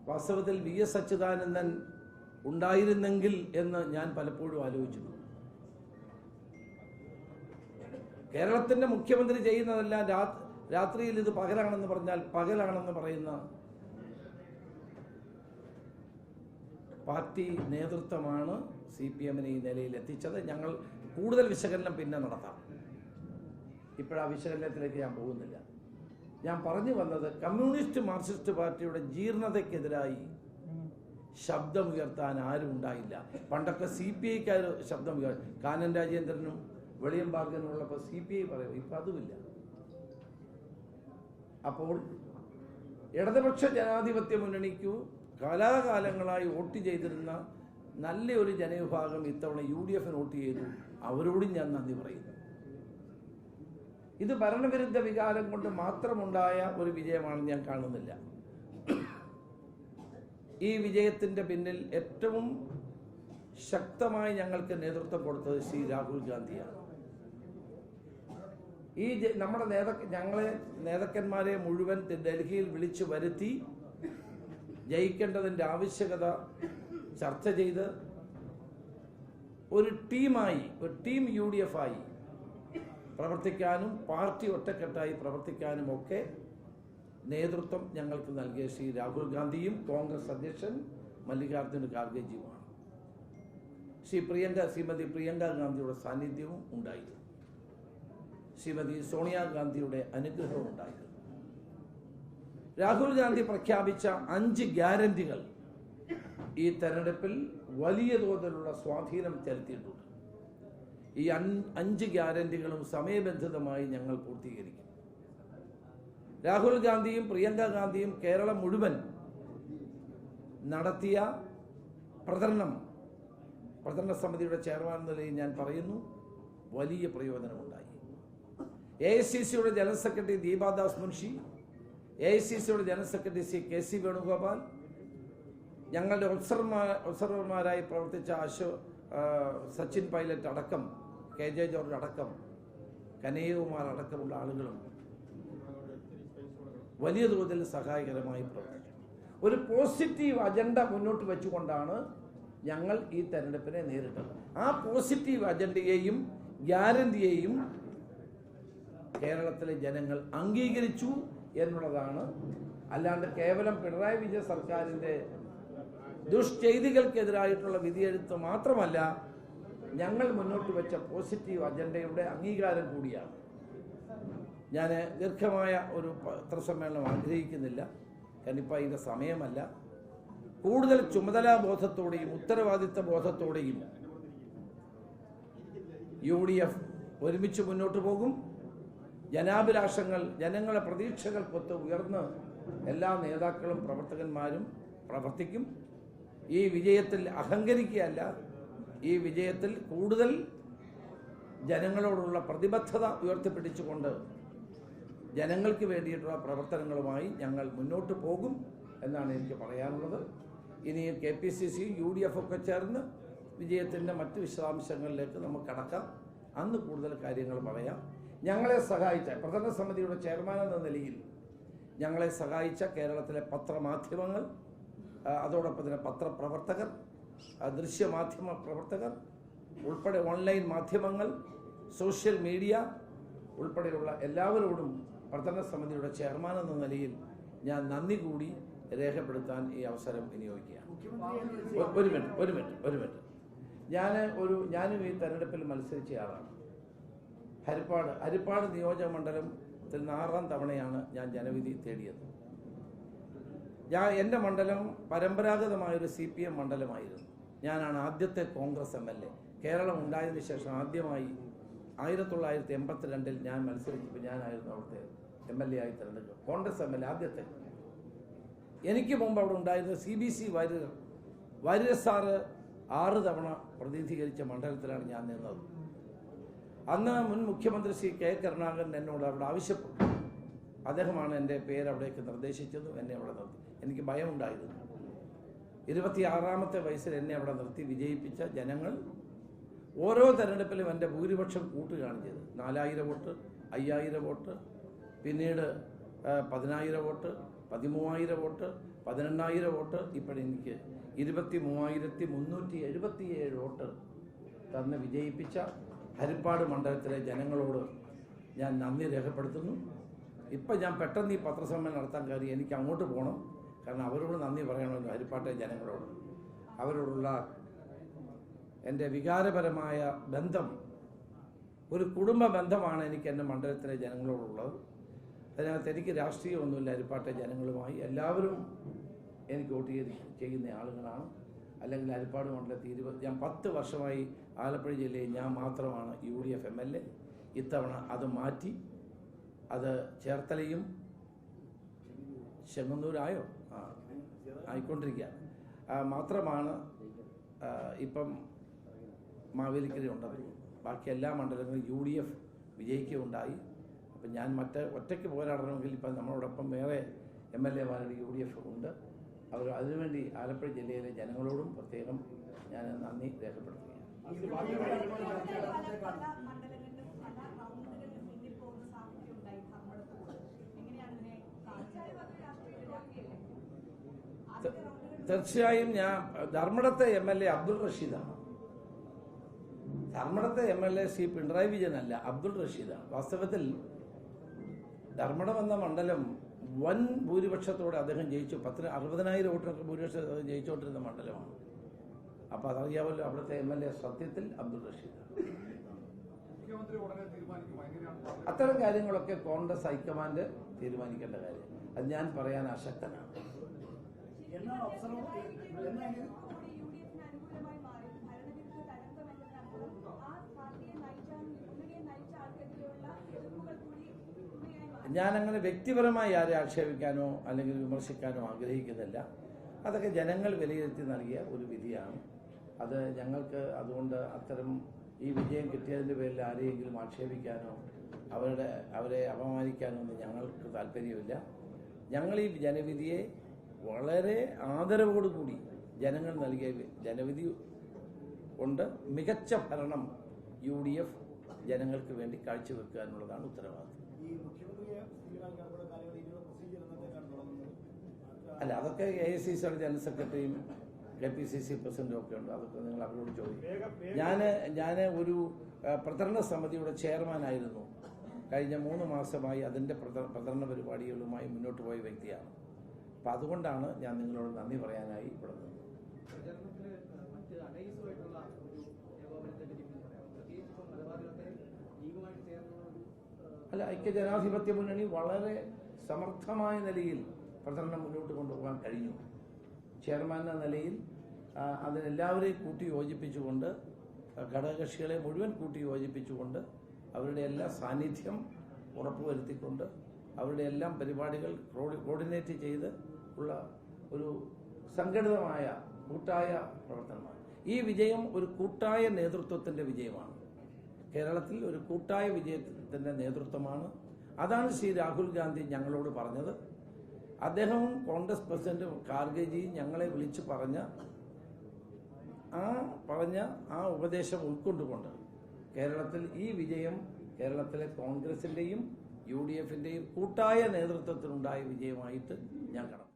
വാസ്തവത്തിൽ VS അച്യുതാനന്ദൻ ഉണ്ടായിരുന്നെങ്കിൽ എന്ന് ഞാൻ പലപ്പോഴും ആലോചിച്ചു. കേരളത്തിൻ്റെ മുഖ്യമന്ത്രി ചെയ്യുന്നതെല്ലാം രാത്രിയിൽ ഇത് പകലാണെന്ന് പറഞ്ഞാൽ പകലാണെന്ന് പറയുന്ന പാർട്ടി നേതൃത്വമാണ് CPM-നെ ഈ നിലയിൽ എത്തിച്ചത്. ഞങ്ങൾ കൂടുതൽ വിശകലനം പിന്നെ നടത്താം. ഇപ്പോഴാ വിശകലനത്തിലേക്ക് ഞാൻ പോകുന്നില്ല. ഞാൻ പറഞ്ഞു വന്നത് കമ്മ്യൂണിസ്റ്റ് മാർക്സിസ്റ്റ് പാർട്ടിയുടെ ജീർണതയ്ക്കെതിരായി ശബ്ദമുയർത്താൻ ആരും ഉണ്ടായില്ല. പണ്ടൊക്കെ CPI-ക്കാർ ശബ്ദം കാനൻ രാജേന്ദ്രനും വെളിയം ഭാർഗവനും ഉള്ളപ്പോൾ CPI പറയും. ഇപ്പം അതുമില്ല. അപ്പോൾ ഇടതുപക്ഷ ജനാധിപത്യ മുന്നണിക്കു കാലാകാലങ്ങളായി വോട്ട് ചെയ്തിരുന്ന നല്ലൊരു ജനവിഭാഗം ഇത്തവണ UDF-ന് വോട്ട് ചെയ്തു. അവരോടും ഞാൻ നന്ദി പറയുന്നു. ഇത് ഭരണവിരുദ്ധ വികാരം കൊണ്ട് മാത്രമുണ്ടായ ഒരു വിജയമാണെന്ന് ഞാൻ കാണുന്നില്ല. ഈ വിജയത്തിൻ്റെ പിന്നിൽ ഏറ്റവും ശക്തമായി ഞങ്ങൾക്ക് നേതൃത്വം കൊടുത്തത് ശ്രീ രാഹുൽ ഗാന്ധിയാണ്. ഈ നമ്മുടെ ഞങ്ങളെ നേതാക്കന്മാരെ മുഴുവൻ ഡൽഹിയിൽ വിളിച്ചു വരുത്തി ജയിക്കേണ്ടതിൻ്റെ ആവശ്യകത ചർച്ച ചെയ്ത് ഒരു ടീമായി, ഒരു ടീം UDF-ആയി പ്രവർത്തിക്കാനും പാർട്ടി ഒറ്റക്കെട്ടായി പ്രവർത്തിക്കാനും ഒക്കെ നേതൃത്വം ഞങ്ങൾക്ക് നൽകിയ ശ്രീ രാഹുൽ ഗാന്ധിയും കോൺഗ്രസ് അധ്യക്ഷൻ മല്ലികാർജ്ജുന ഖാർഗെജിയുമാണ്. ശ്രീമതി പ്രിയങ്ക ഗാന്ധിയുടെ സാന്നിധ്യവും ഉണ്ടായിരുന്നു. ശ്രീമതി സോണിയാഗാന്ധിയുടെ അനുഗ്രഹവും ഉണ്ടായിരുന്നു. രാഹുൽ ഗാന്ധി പ്രഖ്യാപിച്ച 5 ഗ്യാരണ്ടികൾ ഈ തെരഞ്ഞെടുപ്പിൽ വലിയ തോതിലുള്ള സ്വാധീനം ചെലുത്തിയിട്ടുണ്ട്. ഈ 5 ഗ്യാരണ്ടികളും സമയബന്ധിതമായി ഞങ്ങൾ പൂർത്തീകരിക്കും. രാഹുൽ ഗാന്ധിയും പ്രിയങ്ക ഗാന്ധിയും കേരളം മുഴുവൻ നടത്തിയ പ്രചരണ സമിതിയുടെ ചെയർമാൻ എന്ന നിലയിൽ ഞാൻ പറയുന്നു, വലിയ പ്രയോജനമുണ്ടായി. AICC-യുടെ ജനറൽ സെക്രട്ടറി ദീപാദാസ് മുൻഷി, AICC-യുടെ general secretary Shri KC Venugopal, ഞങ്ങളുടെ ഒബ്സർവർമാരായി പ്രവർത്തിച്ച സച്ചിൻ പൈലറ്റ് അടക്കം, KJ ജോർജ് അടക്കം, കനയ്യകുമാർ അടക്കമുള്ള ആളുകളും വലിയ തോതിൽ സഹായകരമായി പ്രവർത്തിച്ചു. ഒരു പോസിറ്റീവ് അജണ്ട മുന്നോട്ട് വെച്ചുകൊണ്ടാണ് ഞങ്ങൾ ഈ തെരഞ്ഞെടുപ്പിനെ നേരിട്ടത്. ആ പോസിറ്റീവ് അജണ്ടയെയും ഗ്യാരണ്ടിയെയും കേരളത്തിലെ ജനങ്ങൾ അംഗീകരിച്ചു എന്നുള്ളതാണ്. അല്ലാണ്ട് കേവലം പിണറായി വിജയൻ സർക്കാരിൻ്റെ ദുഷ്ചെയ്തികൾക്കെതിരായിട്ടുള്ള വിധിയെഴുത്ത് മാത്രമല്ല, ഞങ്ങൾ മുന്നോട്ട് വെച്ച പോസിറ്റീവ് അജണ്ടയുടെ അംഗീകാരം കൂടിയാണ്. ഞാൻ ദീർഘമായ ഒരു പത്രസമ്മേളനം ആഗ്രഹിക്കുന്നില്ല, കാരണം ഇപ്പം അതിൻ്റെ സമയമല്ല. കൂടുതൽ ചുമതലാബോധത്തോടെയും ഉത്തരവാദിത്ത ബോധത്തോടെയും UDF ഒരുമിച്ച് മുന്നോട്ട് പോകും. ജനാഭിലാഷങ്ങൾ, ജനങ്ങളെ പ്രതീക്ഷകൾക്കൊത്ത് ഉയർന്ന് എല്ലാ നേതാക്കളും പ്രവർത്തകന്മാരും പ്രവർത്തിക്കും. ഈ വിജയത്തിൽ അഹങ്കരിക്കുകയല്ല, ഈ വിജയത്തിൽ കൂടുതൽ ജനങ്ങളോടുള്ള പ്രതിബദ്ധത ഉയർത്തിപ്പിടിച്ചുകൊണ്ട് ജനങ്ങൾക്ക് വേണ്ടിയിട്ടുള്ള പ്രവർത്തനങ്ങളുമായി ഞങ്ങൾ മുന്നോട്ട് പോകും എന്നാണ് എനിക്ക് പറയാനുള്ളത്. ഇനി KPCC UDF ഒക്കെ ചേർന്ന് വിജയത്തിൻ്റെ മറ്റ് വിശദാംശങ്ങളിലേക്ക് നമുക്ക് കടക്കാം. അന്ന് കൂടുതൽ കാര്യങ്ങൾ പറയാം. ഞങ്ങളെ സഹായിച്ച പ്രചരണ സമിതിയുടെ ചെയർമാൻ എന്ന നിലയിൽ ഞങ്ങളെ സഹായിച്ച കേരളത്തിലെ പത്രമാധ്യമങ്ങൾ, അതോടൊപ്പം തന്നെ പത്രപ്രവർത്തകർ, ദൃശ്യമാധ്യമ പ്രവർത്തകർ ഉൾപ്പെടെ ഓൺലൈൻ മാധ്യമങ്ങൾ, സോഷ്യൽ മീഡിയ ഉൾപ്പെടെയുള്ള എല്ലാവരോടും പ്രചരണ സമിതിയുടെ ചെയർമാൻ എന്ന നിലയിൽ ഞാൻ നന്ദി കൂടി രേഖപ്പെടുത്താൻ ഈ അവസരം വിനിയോഗിക്കുകയാണ്. ഒരു മിനിറ്റ്. ഞാനും ഈ തെരഞ്ഞെടുപ്പിൽ മത്സരിച്ചയാളാണ്. ഹരിപ്പാട് നിയോജക മണ്ഡലത്തിൽ 6ാം തവണയാണ് ഞാൻ ജനവിധി തേടിയത്. എൻ്റെ മണ്ഡലം പരമ്പരാഗതമായൊരു CPM മണ്ഡലമായിരുന്നു. ഞാനാണ് ആദ്യത്തെ കോൺഗ്രസ് MLA. കേരളം ഉണ്ടായതിനു ശേഷം ആദ്യമായി 1982 ഞാൻ മത്സരിച്ചപ്പോൾ ഞാനായിരുന്നു അവിടുത്തെ MLA ആയി തിരഞ്ഞെടുക്കുക. കോൺഗ്രസ് MLA ആദ്യത്തെ. എനിക്ക് മുമ്പ് അവിടെ ഉണ്ടായിരുന്ന CBC വാര്യർ സാറ് 6 തവണ പ്രതിനിധീകരിച്ച മണ്ഡലത്തിലാണ് ഞാൻ നിന്നത്. അന്ന് മുൻ മുഖ്യമന്ത്രി ശ്രീ K. കരുണാകരൻ എന്നോട് അവിടെ ആവശ്യപ്പെട്ടു. അദ്ദേഹമാണ് എൻ്റെ പേര് അവിടേക്ക് നിർദ്ദേശിച്ചതും എന്നെ അവിടെ നിർത്തി. എനിക്ക് ഭയമുണ്ടായിരുന്നു. 26ാമത്തെ വയസ്സിൽ എന്നെ അവിടെ നിർത്തി വിജയിപ്പിച്ച ജനങ്ങൾ ഓരോ തെരഞ്ഞെടുപ്പിലും എൻ്റെ ഭൂരിപക്ഷം കൂട്ടുകയാണ് ചെയ്തത്. 4000 വോട്ട്, 5000 വോട്ട്, പിന്നീട് 10,000 വോട്ട്, 13,000 വോട്ട്, 18,000 വോട്ട്, ഇപ്പോഴെനിക്ക് 23,377 വോട്ട് തന്ന് വിജയിപ്പിച്ച ഹരിപ്പാട് മണ്ഡലത്തിലെ ജനങ്ങളോട് ഞാൻ നന്ദി രേഖപ്പെടുത്തുന്നു. ഇപ്പം ഞാൻ പെട്ടെന്ന് ഈ പത്രസമ്മേളനം നടത്താൻ കയറി. എനിക്ക് അങ്ങോട്ട് പോകണം, കാരണം അവരോട് നന്ദി പറയണമല്ലോ, ഹരിപ്പാട്ടെ ജനങ്ങളോട്. അവരോടുള്ള എൻ്റെ വികാരപരമായ ബന്ധം ഒരു കുടുംബ ബന്ധമാണ് എനിക്ക് എൻ്റെ മണ്ഡലത്തിലെ ജനങ്ങളോടുള്ളത്. അതിനകത്ത് എനിക്ക് രാഷ്ട്രീയമൊന്നുമില്ല. ഹരിപ്പാട്ടെ ജനങ്ങളുമായി എല്ലാവരും എനിക്ക് വോട്ട് ചെയ്യുന്ന ആളുകളാണ്. അല്ലെങ്കിൽ ഹരിപ്പാട് മണ്ഡലത്തിൽ ഞാൻ 10 വർഷമായി ആലപ്പുഴ ജില്ലയിൽ ഞാൻ മാത്രമാണ് UDF MLA. ഇത്തവണ അത് മാറ്റി, അത് ചേർത്തലയും ചെങ്ങന്നൂരായോ ആയിക്കൊണ്ടിരിക്കുക മാത്രമാണ് ഇപ്പം മാവേലിക്കര ഉണ്ടത്. ബാക്കി എല്ലാ മണ്ഡലങ്ങളും UDF വിജയിക്കുകയുണ്ടായി. അപ്പം ഞാൻ ഒറ്റയ്ക്ക് പോരാടണമെങ്കിൽ ഇപ്പം നമ്മളോടൊപ്പം വേറെ MLA-മാരുടെ UDF ഉണ്ട്. അവർ അതിനുവേണ്ടി ആലപ്പുഴ ജില്ലയിലെ ജനങ്ങളോടും പ്രത്യേകം ഞാൻ നന്ദി രേഖപ്പെടുത്തുകയാണ്. തീർച്ചയായും ഞാൻ ധർമ്മടത്തെ MLA അബ്ദുൾ റഷീദാണ്. ധർമ്മടത്തെ MLA ശ്രീ പിണറായി വിജയനല്ല, അബ്ദുൾ റഷീദാണ്. വാസ്തവത്തിൽ ധർമ്മടം എന്ന മണ്ഡലം വൻ ഭൂരിപക്ഷത്തോടെ അദ്ദേഹം ജയിച്ചു. 60,000 വോട്ടിനൊക്കെ ഭൂരിപക്ഷം ജയിച്ചുകൊണ്ടിരുന്ന മണ്ഡലമാണ്. അപ്പോൾ അതറിയാമല്ലോ, അവിടുത്തെ MLA സത്യത്തിൽ അബ്ദുൾ റഷീദാണ്. അത്തരം കാര്യങ്ങളൊക്കെ കോൺഗ്രസ് ഹൈക്കമാൻഡ് തീരുമാനിക്കേണ്ട കാര്യം. അത് ഞാൻ പറയാൻ അശക്തനാണ്. ഞാനങ്ങനെ വ്യക്തിപരമായി ആരെ ആക്ഷേപിക്കാനോ അല്ലെങ്കിൽ വിമർശിക്കാനോ ആഗ്രഹിക്കുന്നില്ല. അതൊക്കെ ജനങ്ങൾ വിലയിരുത്തി നൽകിയ ഒരു വിധിയാണ്. അത് ഞങ്ങൾക്ക് അതുകൊണ്ട് അത്തരം ഈ വിജയം കിട്ടിയതിൻ്റെ പേരിൽ ആരെയെങ്കിലും ആക്ഷേപിക്കാനോ അവരെ അപമാനിക്കാനോ ഒന്നും ഞങ്ങൾക്ക് താല്പര്യമില്ല. ഞങ്ങൾ ഈ ജനവിധിയെ വളരെ ആദരവോടുകൂടി ജനങ്ങൾ നൽകിയ ജനവിധി കൊണ്ട് മികച്ച ഭരണം UDF ജനങ്ങൾക്ക് വേണ്ടി കാഴ്ചവെക്കുക എന്നുള്ളതാണ് ഉത്തരവാദിത്വം. അല്ല, അതൊക്കെ AICCയുടെ ജനറൽ സെക്രട്ടറിയും KPCC പ്രസിഡന്റും ഒക്കെ ഉണ്ട്. അതൊക്കെ നിങ്ങൾ അവരോട് ചോദിക്കും. ഞാൻ ഒരു പ്രചരണ സമിതിയുടെ ചെയർമാനായിരുന്നു. കഴിഞ്ഞ 3 മാസമായി അതിൻ്റെ പ്രചരണ പരിപാടികളുമായി മുന്നോട്ട് പോയ വ്യക്തിയാണ്. അപ്പം അതുകൊണ്ടാണ് ഞാൻ നിങ്ങളോട് നന്ദി പറയാനായി ഇവിടെ നിന്നത്. അല്ല, ഐക്യജനാധിപത്യ മുന്നണി വളരെ സമർത്ഥമായ നിലയിൽ പ്രചരണം മുന്നോട്ട് കൊണ്ടുപോകാൻ കഴിഞ്ഞു. ചെയർമാൻ എന്ന നിലയിൽ അതിനെല്ലാവരെയും കൂട്ടി യോജിപ്പിച്ചുകൊണ്ട്, ഘടകകക്ഷികളെ മുഴുവൻ കൂട്ടി യോജിപ്പിച്ചുകൊണ്ട്, അവരുടെ എല്ലാ സാന്നിധ്യം ഉറപ്പുവരുത്തിക്കൊണ്ട്, അവരുടെ എല്ലാം പരിപാടികൾ കോർഡിനേറ്റ് ചെയ്ത് ഉള്ള ഒരു സംഘടിതമായ കൂട്ടായ പ്രവർത്തനമാണ്. ഈ വിജയം ഒരു കൂട്ടായ നേതൃത്വത്തിൻ്റെ വിജയമാണ്. കേരളത്തിൽ ഒരു കൂട്ടായ വിജയത്തിൻ്റെ നേതൃത്വമാണ്. അതാണ് ശ്രീ രാഹുൽ ഗാന്ധി ഞങ്ങളോട് പറഞ്ഞത്. അദ്ദേഹവും കോൺഗ്രസ് പ്രസിഡന്റ് ഖാർഗെജി ഞങ്ങളെ വിളിച്ച് പറഞ്ഞ ആ ഉപദേശം ഉൾക്കൊണ്ടുകൊണ്ട് കേരളത്തിൽ ഈ വിജയം കേരളത്തിലെ കോൺഗ്രസിന്റെയും UDFന്റെയും കൂട്ടായ നേതൃത്വത്തിലുണ്ടായ വിജയമായിട്ട് ഞാൻ കാണും.